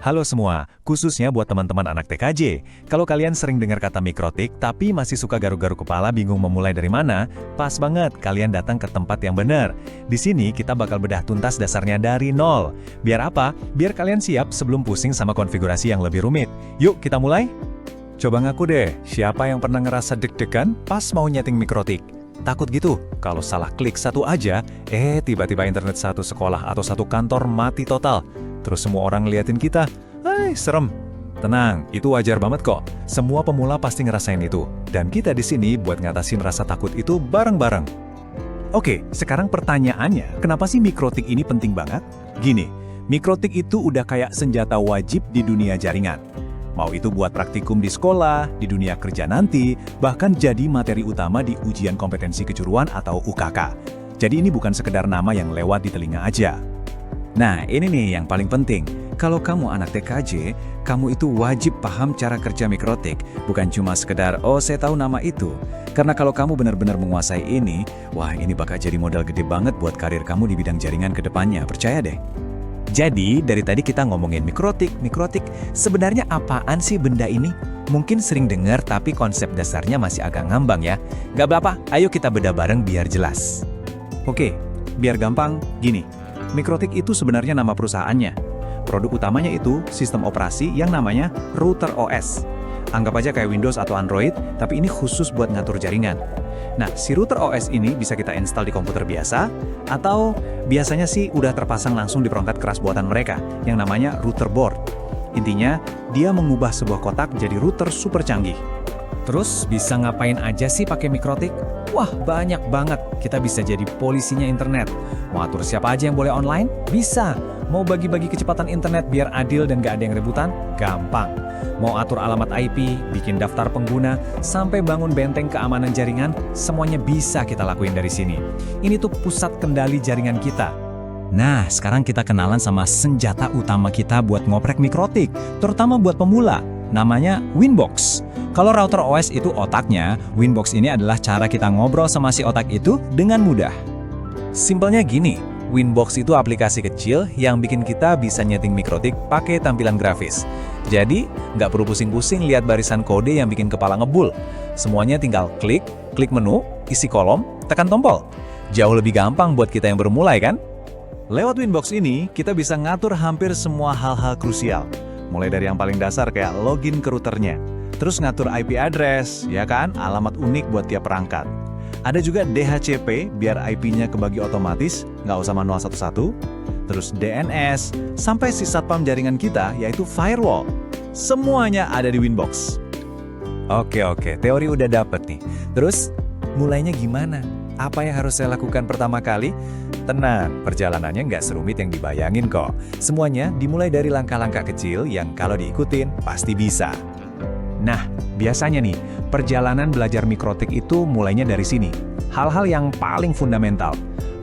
Halo semua, khususnya buat teman-teman anak TKJ. Kalau kalian sering dengar kata mikrotik, tapi masih suka garuk-garuk kepala bingung memulai dari mana, pas banget kalian datang ke tempat yang benar. Di sini kita bakal bedah tuntas dasarnya dari nol. Biar apa? Biar kalian siap sebelum pusing sama konfigurasi yang lebih rumit. Yuk kita mulai? Coba ngaku deh, siapa yang pernah ngerasa deg-degan pas mau nyeting mikrotik? Takut gitu, kalau salah klik satu aja, tiba-tiba internet satu sekolah atau satu kantor mati total. Terus semua orang ngeliatin kita, serem. Tenang, itu wajar banget kok. Semua pemula pasti ngerasain itu. Dan kita di sini buat ngatasin rasa takut itu bareng-bareng. Oke, sekarang pertanyaannya, kenapa sih mikrotik ini penting banget? Gini, mikrotik itu udah kayak senjata wajib di dunia jaringan. Mau itu buat praktikum di sekolah, di dunia kerja nanti, bahkan jadi materi utama di ujian kompetensi kejuruan atau UKK. Jadi ini bukan sekedar nama yang lewat di telinga aja. Nah, ini nih yang paling penting. Kalau kamu anak TKJ, kamu itu wajib paham cara kerja mikrotik. Bukan cuma sekedar, saya tahu nama itu. Karena kalau kamu benar-benar menguasai ini, wah ini bakal jadi modal gede banget buat karir kamu di bidang jaringan ke depannya, percaya deh. Jadi, dari tadi kita ngomongin mikrotik. Sebenarnya apaan sih benda ini? Mungkin sering dengar, tapi konsep dasarnya masih agak ngambang ya. Gak apa-apa, ayo kita bedah bareng biar jelas. Oke, biar gampang, gini. Mikrotik itu sebenarnya nama perusahaannya. Produk utamanya itu sistem operasi yang namanya router OS. Anggap aja kayak Windows atau Android, tapi ini khusus buat ngatur jaringan. Nah, si router OS ini bisa kita install di komputer biasa, atau biasanya sih udah terpasang langsung di perangkat keras buatan mereka, yang namanya router board. Intinya, dia mengubah sebuah kotak jadi router super canggih. Terus bisa ngapain aja sih pakai mikrotik? Wah, banyak banget. Kita bisa jadi polisinya internet. Mau atur siapa aja yang boleh online? Bisa. Mau bagi-bagi kecepatan internet biar adil dan gak ada yang rebutan? Gampang. Mau atur alamat IP, bikin daftar pengguna, sampai bangun benteng keamanan jaringan, semuanya bisa kita lakuin dari sini. Ini tuh pusat kendali jaringan kita. Nah, sekarang kita kenalan sama senjata utama kita buat ngoprek mikrotik, terutama buat pemula. Namanya Winbox. Kalau router OS itu otaknya, Winbox ini adalah cara kita ngobrol sama si otak itu dengan mudah. Simpelnya gini, Winbox itu aplikasi kecil yang bikin kita bisa nyeting mikrotik pakai tampilan grafis. Jadi, nggak perlu pusing-pusing lihat barisan kode yang bikin kepala ngebul. Semuanya tinggal klik menu, isi kolom, tekan tombol. Jauh lebih gampang buat kita yang baru mulai kan? Lewat Winbox ini, kita bisa ngatur hampir semua hal-hal krusial. Mulai dari yang paling dasar kayak login ke routernya. Terus ngatur IP address, ya kan? Alamat unik buat tiap perangkat. Ada juga DHCP, biar IP-nya kebagi otomatis, nggak usah manual satu-satu. Terus DNS, sampai si satpam jaringan kita, yaitu firewall. Semuanya ada di Winbox. Oke, teori udah dapet nih. Terus, mulainya gimana? Apa yang harus saya lakukan pertama kali? Tenang, perjalanannya nggak serumit yang dibayangin kok. Semuanya dimulai dari langkah-langkah kecil yang kalau diikutin, pasti bisa. Nah, biasanya nih, perjalanan belajar mikrotik itu mulainya dari sini. Hal-hal yang paling fundamental.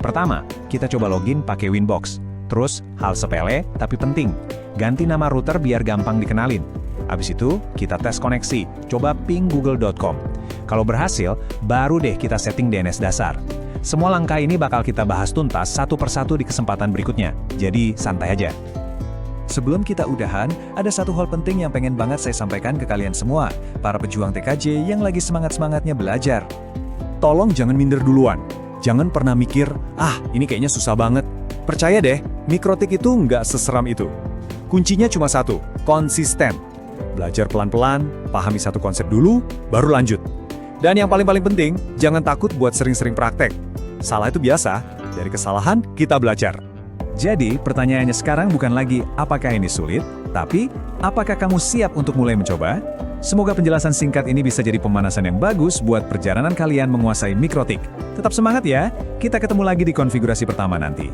Pertama, kita coba login pakai Winbox. Terus, hal sepele tapi penting. Ganti nama router biar gampang dikenalin. Habis itu, kita tes koneksi. Coba ping google.com. Kalau berhasil, baru deh kita setting DNS dasar. Semua langkah ini bakal kita bahas tuntas satu persatu di kesempatan berikutnya. Jadi, santai aja. Sebelum kita udahan, ada satu hal penting yang pengen banget saya sampaikan ke kalian semua, para pejuang TKJ yang lagi semangat-semangatnya belajar. Tolong jangan minder duluan. Jangan pernah mikir, ini kayaknya susah banget. Percaya deh, mikrotik itu nggak seseram itu. Kuncinya cuma satu, konsisten. Belajar pelan-pelan, pahami satu konsep dulu, baru lanjut. Dan yang paling penting, jangan takut buat sering-sering praktek. Salah itu biasa, dari kesalahan kita belajar. Jadi, pertanyaannya sekarang bukan lagi apakah ini sulit, tapi apakah kamu siap untuk mulai mencoba? Semoga penjelasan singkat ini bisa jadi pemanasan yang bagus buat perjalanan kalian menguasai mikrotik. Tetap semangat ya, kita ketemu lagi di konfigurasi pertama nanti.